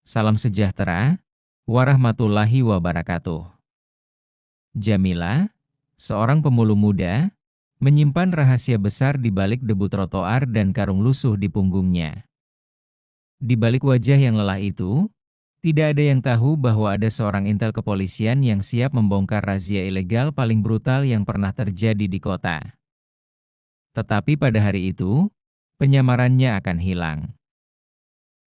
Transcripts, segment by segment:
Salam sejahtera, warahmatullahi wabarakatuh. Jamila, seorang pemulung muda, menyimpan rahasia besar di balik debu trotoar dan karung lusuh di punggungnya. Di balik wajah yang lelah itu, tidak ada yang tahu bahwa ada seorang intel kepolisian yang siap membongkar razia ilegal paling brutal yang pernah terjadi di kota. Tetapi pada hari itu, penyamarannya akan hilang.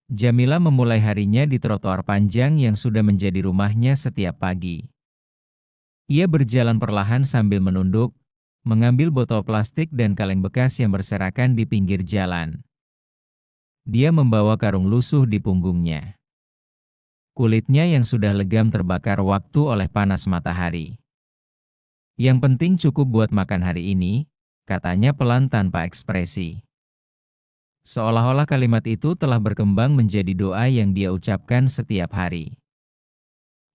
Jamila memulai harinya di trotoar panjang yang sudah menjadi rumahnya setiap pagi. Ia berjalan perlahan sambil menunduk, mengambil botol plastik dan kaleng bekas yang berserakan di pinggir jalan. Dia membawa karung lusuh di punggungnya. Kulitnya yang sudah legam terbakar waktu oleh panas matahari. Yang penting cukup buat makan hari ini, katanya pelan tanpa ekspresi. Seolah-olah kalimat itu telah berkembang menjadi doa yang dia ucapkan setiap hari.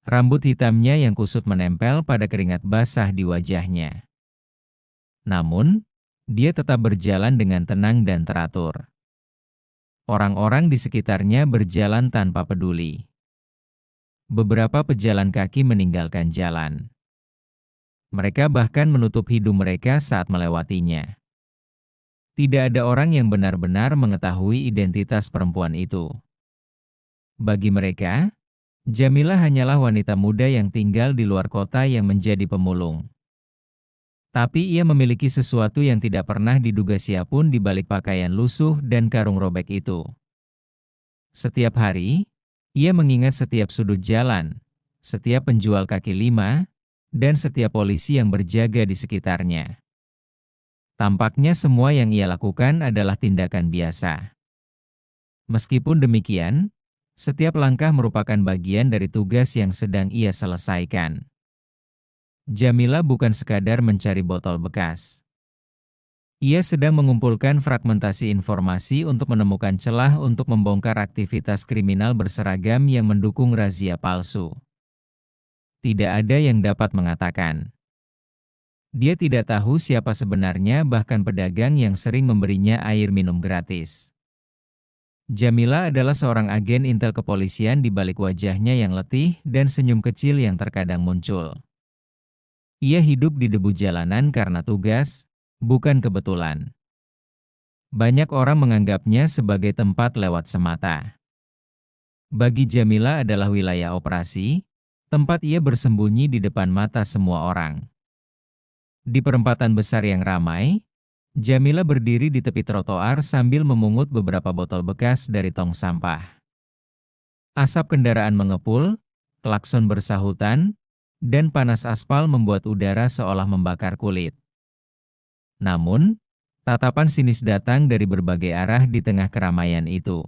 Rambut hitamnya yang kusut menempel pada keringat basah di wajahnya. Namun, dia tetap berjalan dengan tenang dan teratur. Orang-orang di sekitarnya berjalan tanpa peduli. Beberapa pejalan kaki meninggalkan jalan. Mereka bahkan menutup hidung mereka saat melewatinya. Tidak ada orang yang benar-benar mengetahui identitas perempuan itu. Bagi mereka, Jamila hanyalah wanita muda yang tinggal di luar kota yang menjadi pemulung. Tapi ia memiliki sesuatu yang tidak pernah diduga siapapun di balik pakaian lusuh dan karung robek itu. Setiap hari, ia mengingat setiap sudut jalan, setiap penjual kaki lima, dan setiap polisi yang berjaga di sekitarnya. Tampaknya semua yang ia lakukan adalah tindakan biasa. Meskipun demikian, setiap langkah merupakan bagian dari tugas yang sedang ia selesaikan. Jamila bukan sekadar mencari botol bekas. Ia sedang mengumpulkan fragmentasi informasi untuk menemukan celah untuk membongkar aktivitas kriminal berseragam yang mendukung razia palsu. Tidak ada yang dapat mengatakan. Dia tidak tahu siapa sebenarnya, bahkan pedagang yang sering memberinya air minum gratis. Jamila adalah seorang agen intel kepolisian di balik wajahnya yang letih dan senyum kecil yang terkadang muncul. Ia hidup di debu jalanan karena tugas, bukan kebetulan. Banyak orang menganggapnya sebagai tempat lewat semata. Bagi Jamila adalah wilayah operasi, tempat ia bersembunyi di depan mata semua orang. Di perempatan besar yang ramai, Jamila berdiri di tepi trotoar sambil memungut beberapa botol bekas dari tong sampah. Asap kendaraan mengepul, klakson bersahutan, dan panas aspal membuat udara seolah membakar kulit. Namun, tatapan sinis datang dari berbagai arah di tengah keramaian itu.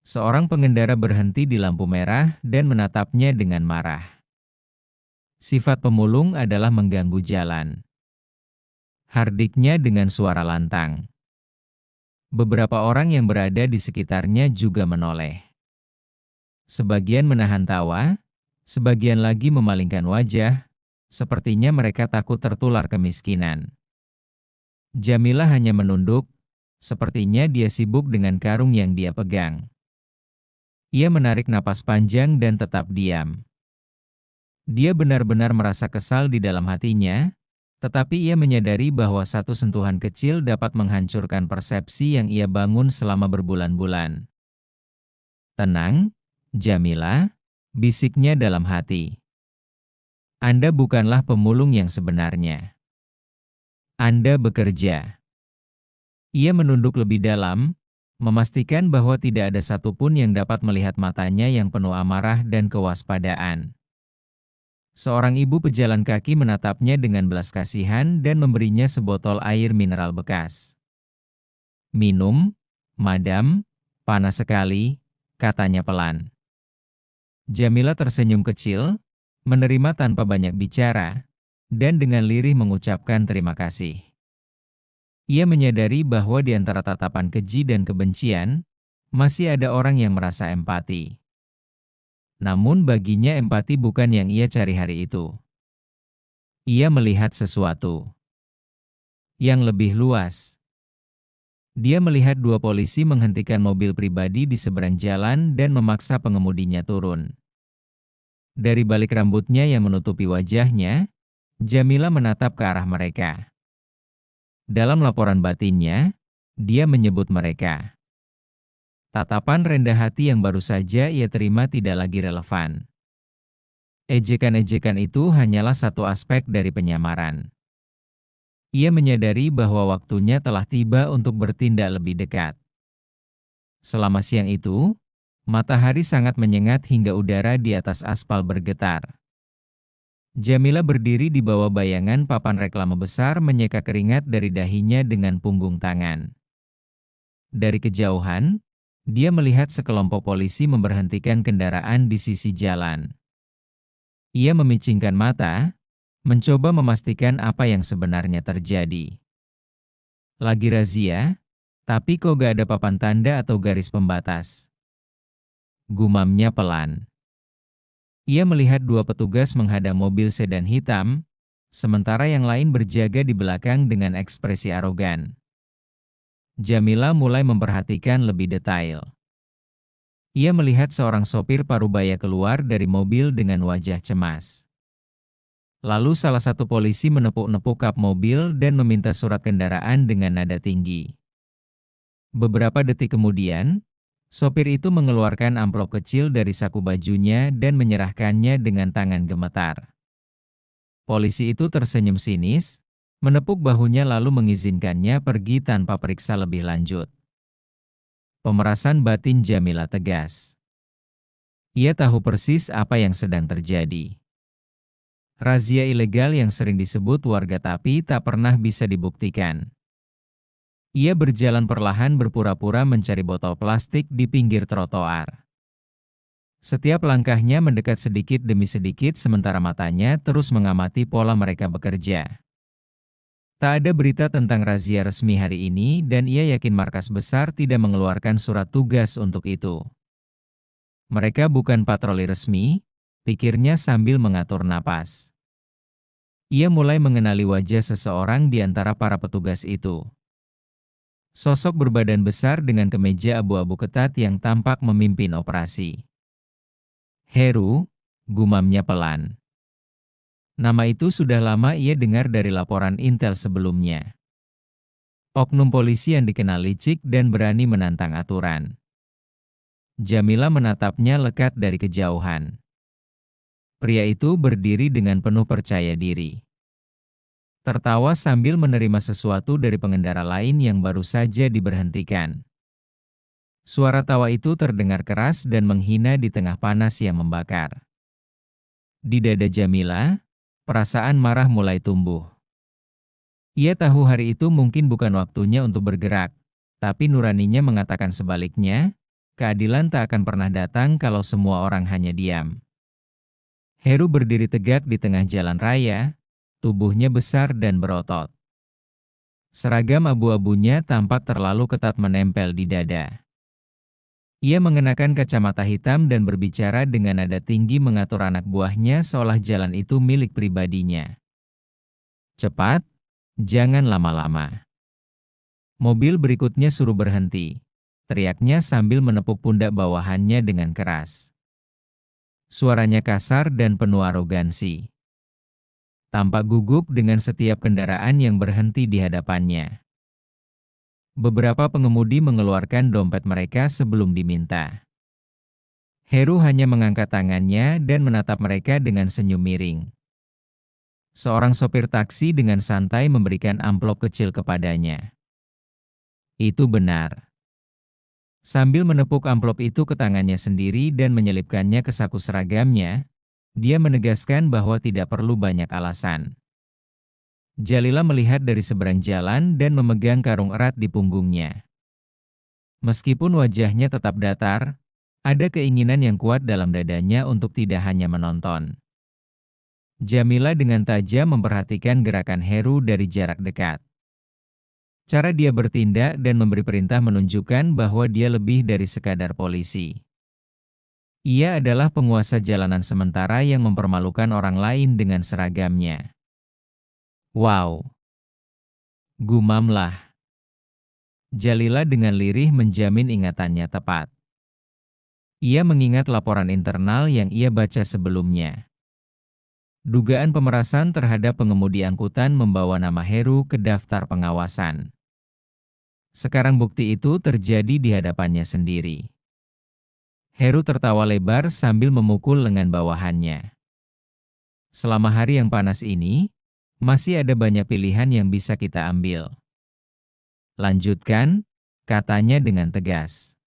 Seorang pengendara berhenti di lampu merah dan menatapnya dengan marah. Sifat pemulung adalah mengganggu jalan. Hardiknya dengan suara lantang. Beberapa orang yang berada di sekitarnya juga menoleh. Sebagian menahan tawa, sebagian lagi memalingkan wajah, sepertinya mereka takut tertular kemiskinan. Jamila hanya menunduk, sepertinya dia sibuk dengan karung yang dia pegang. Ia menarik napas panjang dan tetap diam. Dia benar-benar merasa kesal di dalam hatinya, tetapi ia menyadari bahwa satu sentuhan kecil dapat menghancurkan persepsi yang ia bangun selama berbulan-bulan. Tenang, Jamila, bisiknya dalam hati. Anda bukanlah pemulung yang sebenarnya. Anda bekerja. Ia menunduk lebih dalam, memastikan bahwa tidak ada satupun yang dapat melihat matanya yang penuh amarah dan kewaspadaan. Seorang ibu pejalan kaki menatapnya dengan belas kasihan dan memberinya sebotol air mineral bekas. Minum, madam, panas sekali, katanya pelan. Jamila tersenyum kecil, menerima tanpa banyak bicara, dan dengan lirih mengucapkan terima kasih. Ia menyadari bahwa di antara tatapan keji dan kebencian, masih ada orang yang merasa empati. Namun baginya empati bukan yang ia cari hari itu. Ia melihat sesuatu yang lebih luas. Dia melihat dua polisi menghentikan mobil pribadi di seberang jalan dan memaksa pengemudinya turun. Dari balik rambutnya yang menutupi wajahnya, Jamila menatap ke arah mereka. Dalam laporan batinnya, dia menyebut mereka. Tatapan rendah hati yang baru saja ia terima tidak lagi relevan. Ejekan-ejekan itu hanyalah satu aspek dari penyamaran. Ia menyadari bahwa waktunya telah tiba untuk bertindak lebih dekat. Selama siang itu, matahari sangat menyengat hingga udara di atas aspal bergetar. Jamila berdiri di bawah bayangan papan reklame besar menyeka keringat dari dahinya dengan punggung tangan. Dari kejauhan, dia melihat sekelompok polisi memberhentikan kendaraan di sisi jalan. Ia memicingkan mata, mencoba memastikan apa yang sebenarnya terjadi. Lagi razia, tapi kok gak ada papan tanda atau garis pembatas. Gumamnya pelan. Ia melihat dua petugas menghadang mobil sedan hitam, sementara yang lain berjaga di belakang dengan ekspresi arogan. Jamila mulai memperhatikan lebih detail. Ia melihat seorang sopir parubaya keluar dari mobil dengan wajah cemas. Lalu salah satu polisi menepuk-nepuk kap mobil dan meminta surat kendaraan dengan nada tinggi. Beberapa detik kemudian, sopir itu mengeluarkan amplop kecil dari saku bajunya dan menyerahkannya dengan tangan gemetar. Polisi itu tersenyum sinis, menepuk bahunya lalu mengizinkannya pergi tanpa periksa lebih lanjut. Pemerasan batin Jamila tegas. Ia tahu persis apa yang sedang terjadi. Razia ilegal yang sering disebut warga tapi tak pernah bisa dibuktikan. Ia berjalan perlahan berpura-pura mencari botol plastik di pinggir trotoar. Setiap langkahnya mendekat sedikit demi sedikit sementara matanya terus mengamati pola mereka bekerja. Tak ada berita tentang razia resmi hari ini dan ia yakin markas besar tidak mengeluarkan surat tugas untuk itu. Mereka bukan patroli resmi, pikirnya sambil mengatur napas. Ia mulai mengenali wajah seseorang di antara para petugas itu. Sosok berbadan besar dengan kemeja abu-abu ketat yang tampak memimpin operasi. Heru, gumamnya pelan. Nama itu sudah lama ia dengar dari laporan intel sebelumnya. Oknum polisi yang dikenal licik dan berani menantang aturan. Jamila menatapnya lekat dari kejauhan. Pria itu berdiri dengan penuh percaya diri. Tertawa sambil menerima sesuatu dari pengendara lain yang baru saja diberhentikan. Suara tawa itu terdengar keras dan menghina di tengah panas yang membakar. Di dada Jamila, perasaan marah mulai tumbuh. Ia tahu hari itu mungkin bukan waktunya untuk bergerak, tapi nuraninya mengatakan sebaliknya, keadilan tak akan pernah datang kalau semua orang hanya diam. Heru berdiri tegak di tengah jalan raya, tubuhnya besar dan berotot. Seragam abu-abunya tampak terlalu ketat menempel di dada. Ia mengenakan kacamata hitam dan berbicara dengan nada tinggi mengatur anak buahnya seolah jalan itu milik pribadinya. Cepat, jangan lama-lama. Mobil berikutnya suruh berhenti. Teriaknya sambil menepuk pundak bawahannya dengan keras. Suaranya kasar dan penuh arogansi. Tampak gugup dengan setiap kendaraan yang berhenti di hadapannya. Beberapa pengemudi mengeluarkan dompet mereka sebelum diminta. Heru hanya mengangkat tangannya dan menatap mereka dengan senyum miring. Seorang sopir taksi dengan santai memberikan amplop kecil kepadanya. Itu benar. Sambil menepuk amplop itu ke tangannya sendiri dan menyelipkannya ke saku seragamnya, dia menegaskan bahwa tidak perlu banyak alasan. Jalila melihat dari seberang jalan dan memegang karung erat di punggungnya. Meskipun wajahnya tetap datar, ada keinginan yang kuat dalam dadanya untuk tidak hanya menonton. Jamila dengan tajam memperhatikan gerakan Heru dari jarak dekat. Cara dia bertindak dan memberi perintah menunjukkan bahwa dia lebih dari sekadar polisi. Ia adalah penguasa jalanan sementara yang mempermalukan orang lain dengan seragamnya. Wow! Gumamlah. Jalila dengan lirih menjamin ingatannya tepat. Ia mengingat laporan internal yang ia baca sebelumnya. Dugaan pemerasan terhadap pengemudi angkutan membawa nama Heru ke daftar pengawasan. Sekarang bukti itu terjadi di hadapannya sendiri. Heru tertawa lebar sambil memukul lengan bawahannya. Selama hari yang panas ini, masih ada banyak pilihan yang bisa kita ambil. Lanjutkan, katanya dengan tegas.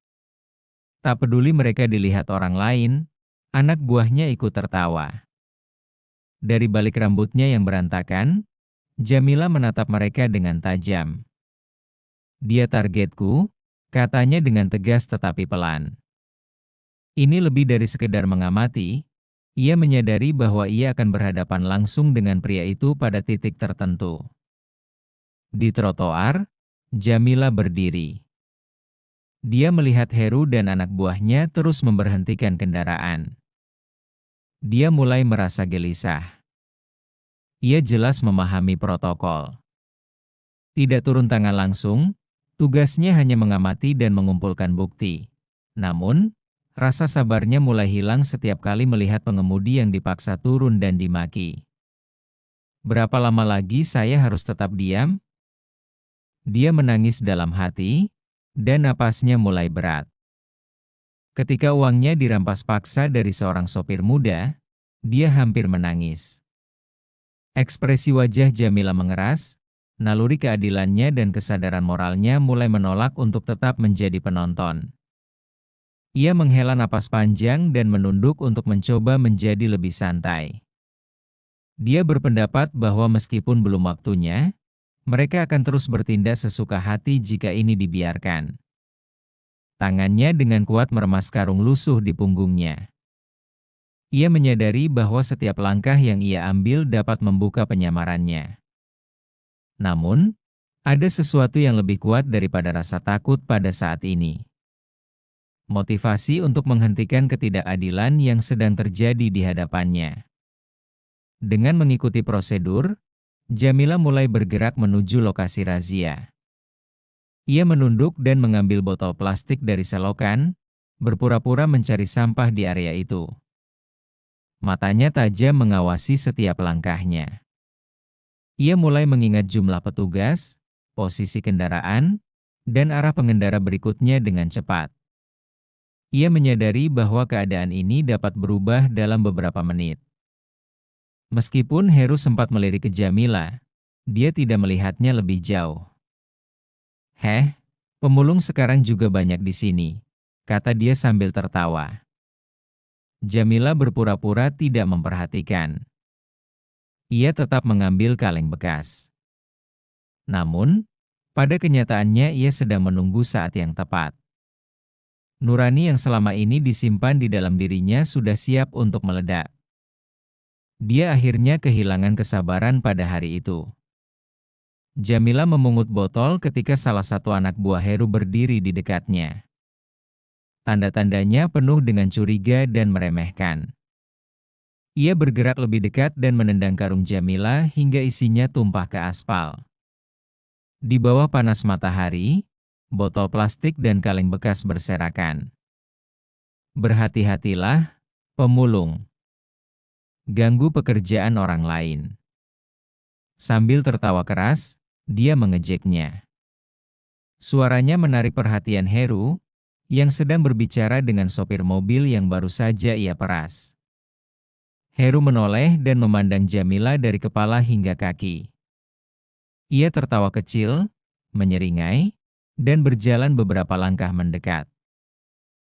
Tak peduli mereka dilihat orang lain, anak buahnya ikut tertawa. Dari balik rambutnya yang berantakan, Jamila menatap mereka dengan tajam. Dia targetku, katanya dengan tegas tetapi pelan. Ini lebih dari sekedar mengamati, ia menyadari bahwa ia akan berhadapan langsung dengan pria itu pada titik tertentu. Di trotoar, Jamila berdiri. Dia melihat Heru dan anak buahnya terus memberhentikan kendaraan. Dia mulai merasa gelisah. Ia jelas memahami protokol. Tidak turun tangan langsung, tugasnya hanya mengamati dan mengumpulkan bukti. Namun, rasa sabarnya mulai hilang setiap kali melihat pengemudi yang dipaksa turun dan dimaki. Berapa lama lagi saya harus tetap diam? Dia menangis dalam hati, dan napasnya mulai berat. Ketika uangnya dirampas paksa dari seorang sopir muda, dia hampir menangis. Ekspresi wajah Jamila mengeras, naluri keadilannya dan kesadaran moralnya mulai menolak untuk tetap menjadi penonton. Ia menghela napas panjang dan menunduk untuk mencoba menjadi lebih santai. Dia berpendapat bahwa meskipun belum waktunya, mereka akan terus bertindak sesuka hati jika ini dibiarkan. Tangannya dengan kuat meremas karung lusuh di punggungnya. Ia menyadari bahwa setiap langkah yang ia ambil dapat membuka penyamarannya. Namun, ada sesuatu yang lebih kuat daripada rasa takut pada saat ini. Motivasi untuk menghentikan ketidakadilan yang sedang terjadi di hadapannya. Dengan mengikuti prosedur, Jamila mulai bergerak menuju lokasi razia. Ia menunduk dan mengambil botol plastik dari selokan, berpura-pura mencari sampah di area itu. Matanya tajam mengawasi setiap langkahnya. Ia mulai mengingat jumlah petugas, posisi kendaraan, dan arah pengendara berikutnya dengan cepat. Ia menyadari bahwa keadaan ini dapat berubah dalam beberapa menit. Meskipun Heru sempat melirik ke Jamila, dia tidak melihatnya lebih jauh. "Heh, pemulung sekarang juga banyak di sini," kata dia sambil tertawa. Jamila berpura-pura tidak memperhatikan. Ia tetap mengambil kaleng bekas. Namun, pada kenyataannya ia sedang menunggu saat yang tepat. Nurani yang selama ini disimpan di dalam dirinya sudah siap untuk meledak. Dia akhirnya kehilangan kesabaran pada hari itu. Jamila memungut botol ketika salah satu anak buah Heru berdiri di dekatnya. Tanda-tandanya penuh dengan curiga dan meremehkan. Ia bergerak lebih dekat dan menendang karung Jamila hingga isinya tumpah ke aspal. Di bawah panas matahari, botol plastik dan kaleng bekas berserakan. "Berhati-hatilah, pemulung. Ganggu pekerjaan orang lain." Sambil tertawa keras, dia mengejeknya. Suaranya menarik perhatian Heru, yang sedang berbicara dengan sopir mobil yang baru saja ia peras. Heru menoleh dan memandang Jamila dari kepala hingga kaki. Ia tertawa kecil, menyeringai, dan berjalan beberapa langkah mendekat.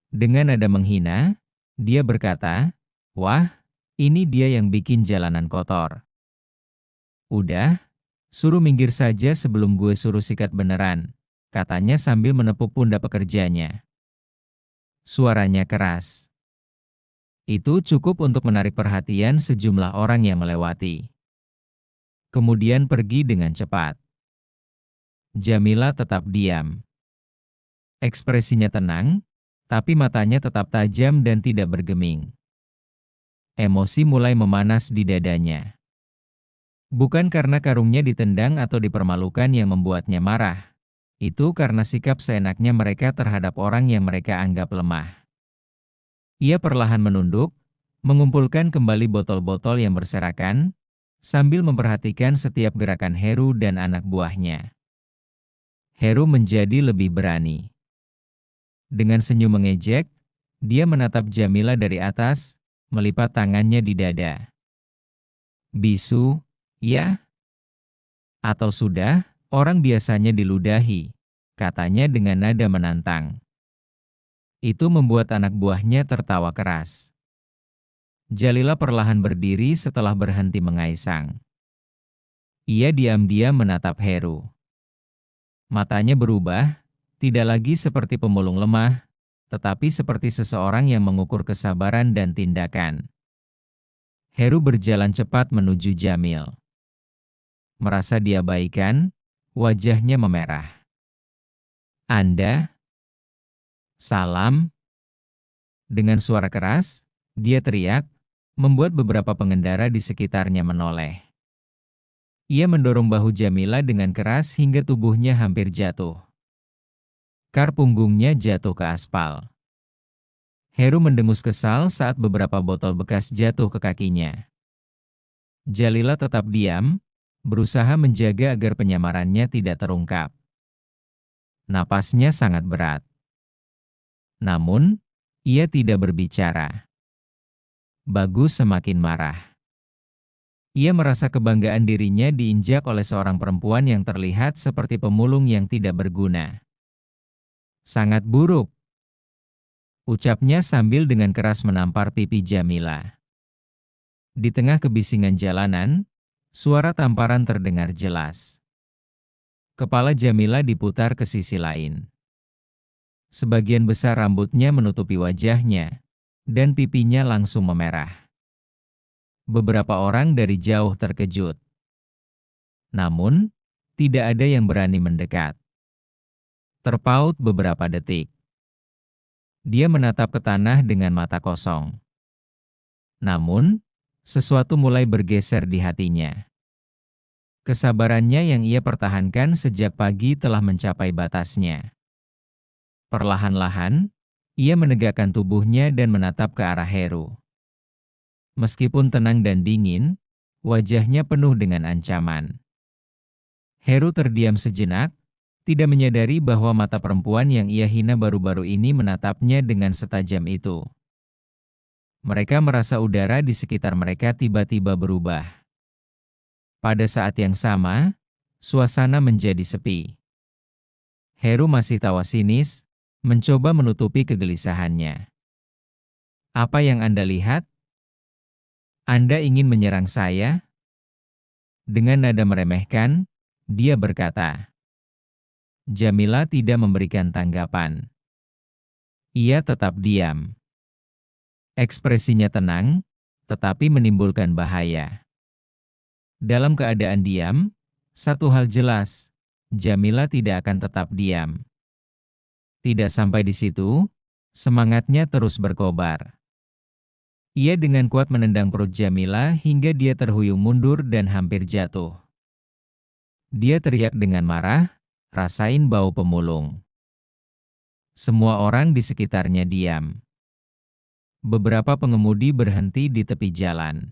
Dengan nada menghina, dia berkata, "Wah, ini dia yang bikin jalanan kotor. Udah, suruh minggir saja sebelum gue suruh sikat beneran," katanya sambil menepuk pundak pekerjanya. Suaranya keras. Itu cukup untuk menarik perhatian sejumlah orang yang melewati. Kemudian pergi dengan cepat. Jamila tetap diam. Ekspresinya tenang, tapi matanya tetap tajam dan tidak bergeming. Emosi mulai memanas di dadanya. Bukan karena karungnya ditendang atau dipermalukan yang membuatnya marah. Itu karena sikap seenaknya mereka terhadap orang yang mereka anggap lemah. Ia perlahan menunduk, mengumpulkan kembali botol-botol yang berserakan, sambil memperhatikan setiap gerakan Heru dan anak buahnya. Heru menjadi lebih berani. Dengan senyum mengejek, dia menatap Jamila dari atas, melipat tangannya di dada. Bisu, ya? Atau sudah, orang biasanya diludahi, katanya dengan nada menantang. Itu membuat anak buahnya tertawa keras. Jalila perlahan berdiri setelah berhenti mengaisang. Ia diam-diam menatap Heru. Matanya berubah, tidak lagi seperti pemulung lemah, tetapi seperti seseorang yang mengukur kesabaran dan tindakan. Heru berjalan cepat menuju Jamil. Merasa diabaikan, wajahnya memerah. "Anda?" "Salam." Dengan suara keras, dia teriak, membuat beberapa pengendara di sekitarnya menoleh. Ia mendorong bahu Jamila dengan keras hingga tubuhnya hampir jatuh. Kar punggungnya jatuh ke aspal. Heru mendengus kesal saat beberapa botol bekas jatuh ke kakinya. Jalila tetap diam, berusaha menjaga agar penyamarannya tidak terungkap. Napasnya sangat berat. Namun, ia tidak berbicara. Bagus semakin marah. Ia merasa kebanggaan dirinya diinjak oleh seorang perempuan yang terlihat seperti pemulung yang tidak berguna. "Sangat buruk," ucapnya sambil dengan keras menampar pipi Jamila. Di tengah kebisingan jalanan, suara tamparan terdengar jelas. Kepala Jamila diputar ke sisi lain. Sebagian besar rambutnya menutupi wajahnya, dan pipinya langsung memerah. Beberapa orang dari jauh terkejut. Namun, tidak ada yang berani mendekat. Terpaut beberapa detik. Dia menatap ke tanah dengan mata kosong. Namun, sesuatu mulai bergeser di hatinya. Kesabarannya yang ia pertahankan sejak pagi telah mencapai batasnya. Perlahan-lahan, ia menegakkan tubuhnya dan menatap ke arah Heru. Meskipun tenang dan dingin, wajahnya penuh dengan ancaman. Heru terdiam sejenak, tidak menyadari bahwa mata perempuan yang ia hina baru-baru ini menatapnya dengan setajam itu. Mereka merasa udara di sekitar mereka tiba-tiba berubah. Pada saat yang sama, suasana menjadi sepi. Heru masih tawa sinis, mencoba menutupi kegelisahannya. "Apa yang Anda lihat? Anda ingin menyerang saya?" Dengan nada meremehkan, dia berkata. Jamila tidak memberikan tanggapan. Ia tetap diam. Ekspresinya tenang, tetapi menimbulkan bahaya. Dalam keadaan diam, satu hal jelas, Jamila tidak akan tetap diam. Tidak sampai di situ, semangatnya terus berkobar. Ia dengan kuat menendang perut Jamila hingga dia terhuyung mundur dan hampir jatuh. Dia teriak dengan marah, "Rasain bau pemulung." Semua orang di sekitarnya diam. Beberapa pengemudi berhenti di tepi jalan.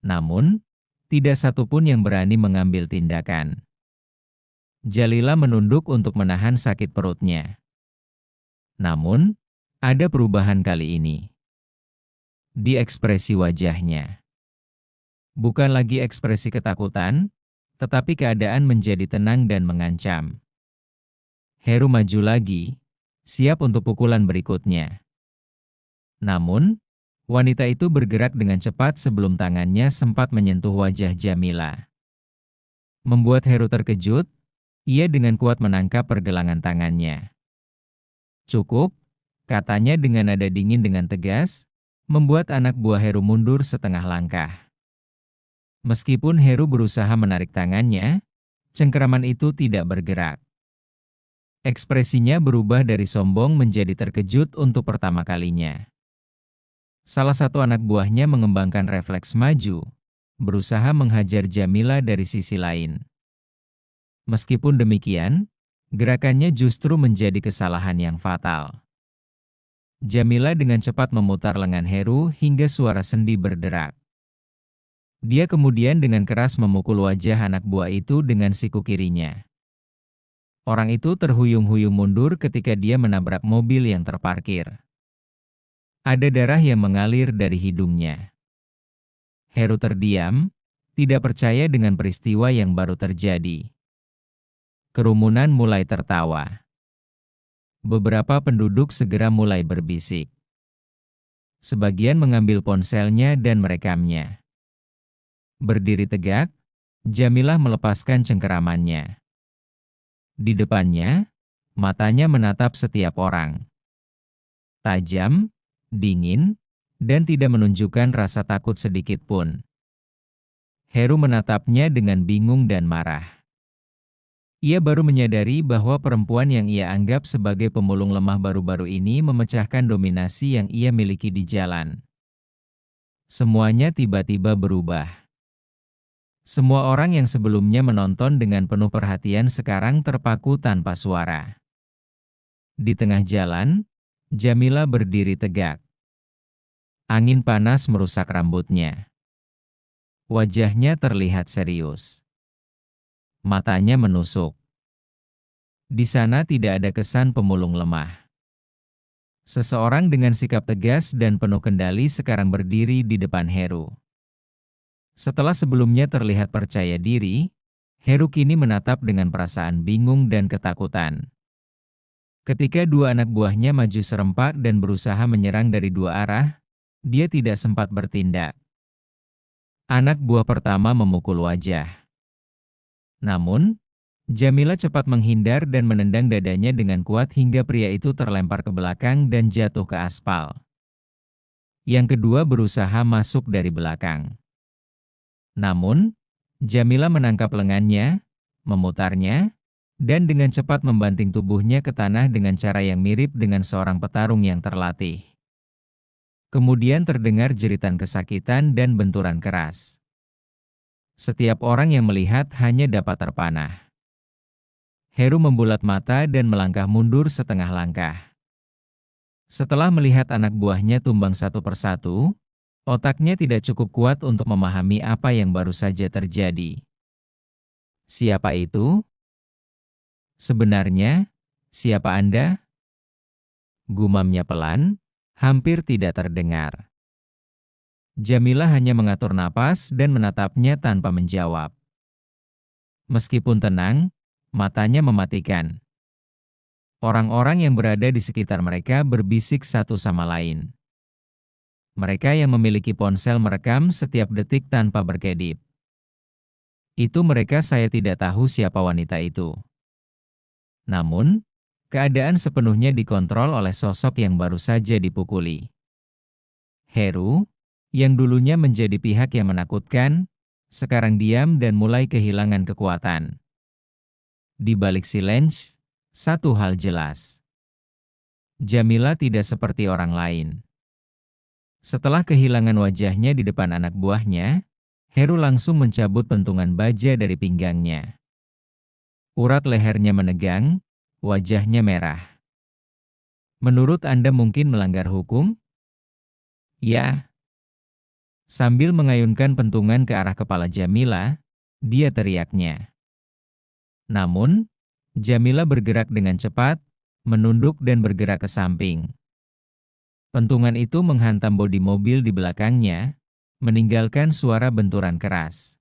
Namun, tidak satu pun yang berani mengambil tindakan. Jalila menunduk untuk menahan sakit perutnya. Namun, ada perubahan kali ini. Di ekspresi wajahnya. Bukan lagi ekspresi ketakutan, tetapi keadaan menjadi tenang dan mengancam. Heru maju lagi, siap untuk pukulan berikutnya. Namun, wanita itu bergerak dengan cepat sebelum tangannya sempat menyentuh wajah Jamila. Membuat Heru terkejut, ia dengan kuat menangkap pergelangan tangannya. "Cukup," katanya dengan nada dingin dengan tegas, membuat anak buah Heru mundur setengah langkah. Meskipun Heru berusaha menarik tangannya, cengkeraman itu tidak bergerak. Ekspresinya berubah dari sombong menjadi terkejut untuk pertama kalinya. Salah satu anak buahnya mengembangkan refleks maju, berusaha menghajar Jamila dari sisi lain. Meskipun demikian, Gerakannya justru menjadi kesalahan yang fatal. Jamila dengan cepat memutar lengan Heru hingga suara sendi berderak. Dia kemudian dengan keras memukul wajah anak buah itu dengan siku kirinya. Orang itu terhuyung-huyung mundur ketika dia menabrak mobil yang terparkir. Ada darah yang mengalir dari hidungnya. Heru terdiam, tidak percaya dengan peristiwa yang baru terjadi. Kerumunan mulai tertawa. Beberapa penduduk segera mulai berbisik. Sebagian mengambil ponselnya dan merekamnya. Berdiri tegak, Jamilah melepaskan cengkeramannya. Di depannya, matanya menatap setiap orang. Tajam, dingin, dan tidak menunjukkan rasa takut sedikit pun. Heru menatapnya dengan bingung dan marah. Ia baru menyadari bahwa perempuan yang ia anggap sebagai pemulung lemah baru-baru ini memecahkan dominasi yang ia miliki di jalan. Semuanya tiba-tiba berubah. Semua orang yang sebelumnya menonton dengan penuh perhatian sekarang terpaku tanpa suara. Di tengah jalan, Jamila berdiri tegak. Angin panas merusak rambutnya. Wajahnya terlihat serius. Matanya menusuk. Di sana tidak ada kesan pemulung lemah. Seseorang dengan sikap tegas dan penuh kendali sekarang berdiri di depan Heru. Setelah sebelumnya terlihat percaya diri, Heru kini menatap dengan perasaan bingung dan ketakutan. Ketika dua anak buahnya maju serempak dan berusaha menyerang dari dua arah, dia tidak sempat bertindak. Anak buah pertama memukul wajah. Namun, Jamila cepat menghindar dan menendang dadanya dengan kuat hingga pria itu terlempar ke belakang dan jatuh ke aspal. Yang kedua berusaha masuk dari belakang. Namun, Jamila menangkap lengannya, memutarnya, dan dengan cepat membanting tubuhnya ke tanah dengan cara yang mirip dengan seorang petarung yang terlatih. Kemudian terdengar jeritan kesakitan dan benturan keras. Setiap orang yang melihat hanya dapat terpanah. Heru membulat mata dan melangkah mundur setengah langkah. Setelah melihat anak buahnya tumbang satu persatu, otaknya tidak cukup kuat untuk memahami apa yang baru saja terjadi. Siapa itu? Sebenarnya, siapa Anda? Gumamnya pelan, hampir tidak terdengar. Jamila hanya mengatur napas dan menatapnya tanpa menjawab. Meskipun tenang, matanya mematikan. Orang-orang yang berada di sekitar mereka berbisik satu sama lain. Mereka yang memiliki ponsel merekam setiap detik tanpa berkedip. Itu mereka. Saya tidak tahu siapa wanita itu. Namun, keadaan sepenuhnya dikontrol oleh sosok yang baru saja dipukuli. Heru, yang dulunya menjadi pihak yang menakutkan, sekarang diam dan mulai kehilangan kekuatan. Di balik silence, satu hal jelas. Jamila tidak seperti orang lain. Setelah kehilangan wajahnya di depan anak buahnya, Heru langsung mencabut pentungan baja dari pinggangnya. Urat lehernya menegang, wajahnya merah. Menurut Anda mungkin melanggar hukum? Ya. Sambil mengayunkan pentungan ke arah kepala Jamila, dia teriaknya. Namun, Jamila bergerak dengan cepat, menunduk dan bergerak ke samping. Pentungan itu menghantam bodi mobil di belakangnya, meninggalkan suara benturan keras.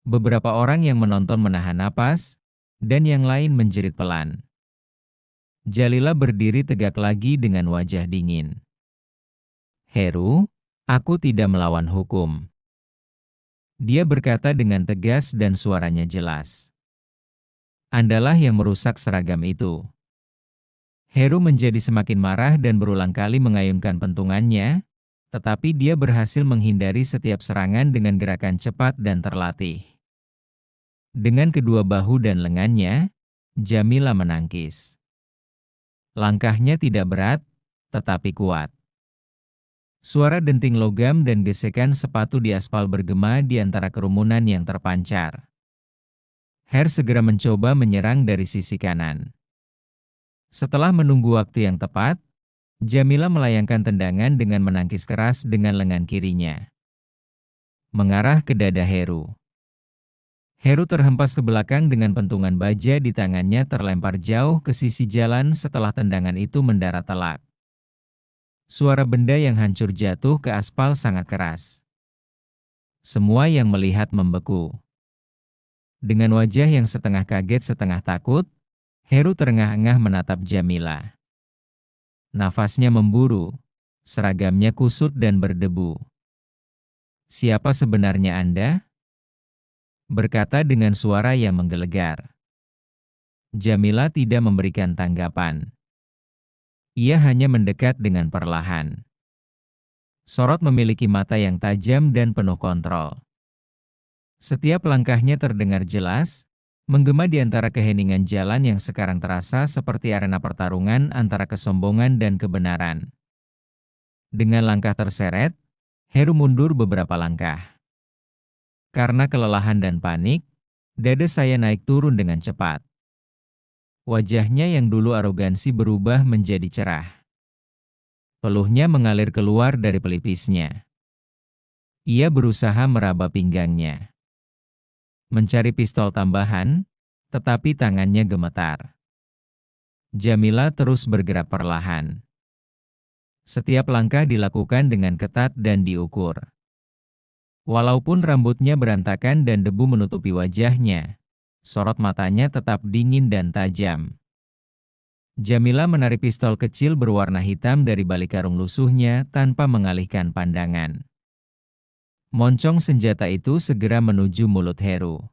Beberapa orang yang menonton menahan napas, dan yang lain menjerit pelan. Jalila berdiri tegak lagi dengan wajah dingin. Heru, aku tidak melawan hukum. Dia berkata dengan tegas dan suaranya jelas. Andalah yang merusak seragam itu. Heru menjadi semakin marah dan berulang kali mengayunkan pentungannya, tetapi dia berhasil menghindari setiap serangan dengan gerakan cepat dan terlatih. Dengan kedua bahu dan lengannya, Jamila menangkis. Langkahnya tidak berat, tetapi kuat. Suara denting logam dan gesekan sepatu di aspal bergema di antara kerumunan yang terpancar. Her segera mencoba menyerang dari sisi kanan. Setelah menunggu waktu yang tepat, Jamila melayangkan tendangan dengan menangkis keras dengan lengan kirinya, mengarah ke dada Heru. Heru terhempas ke belakang dengan pentungan baja di tangannya terlempar jauh ke sisi jalan setelah tendangan itu mendarat telak. Suara benda yang hancur jatuh ke aspal sangat keras. Semua yang melihat membeku. Dengan wajah yang setengah kaget setengah takut, Heru terengah-engah menatap Jamila. Nafasnya memburu, seragamnya kusut dan berdebu. "Siapa sebenarnya Anda?" berkata dengan suara yang menggelegar. Jamila tidak memberikan tanggapan. Ia hanya mendekat dengan perlahan. Sorot memiliki mata yang tajam dan penuh kontrol. Setiap langkahnya terdengar jelas, menggema di antara keheningan jalan yang sekarang terasa seperti arena pertarungan antara kesombongan dan kebenaran. Dengan langkah terseret, Heru mundur beberapa langkah. Karena kelelahan dan panik, dada saya naik turun dengan cepat. Wajahnya yang dulu arogansi berubah menjadi cerah. Peluhnya mengalir keluar dari pelipisnya. Ia berusaha meraba pinggangnya, mencari pistol tambahan, tetapi tangannya gemetar. Jamila terus bergerak perlahan. Setiap langkah dilakukan dengan ketat dan diukur. Walaupun rambutnya berantakan dan debu menutupi wajahnya, sorot matanya tetap dingin dan tajam. Jamila menarik pistol kecil berwarna hitam dari balik karung lusuhnya tanpa mengalihkan pandangan. Moncong senjata itu segera menuju mulut Heru.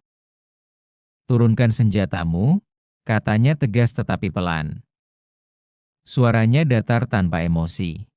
"Turunkan senjatamu," katanya tegas tetapi pelan. Suaranya datar tanpa emosi.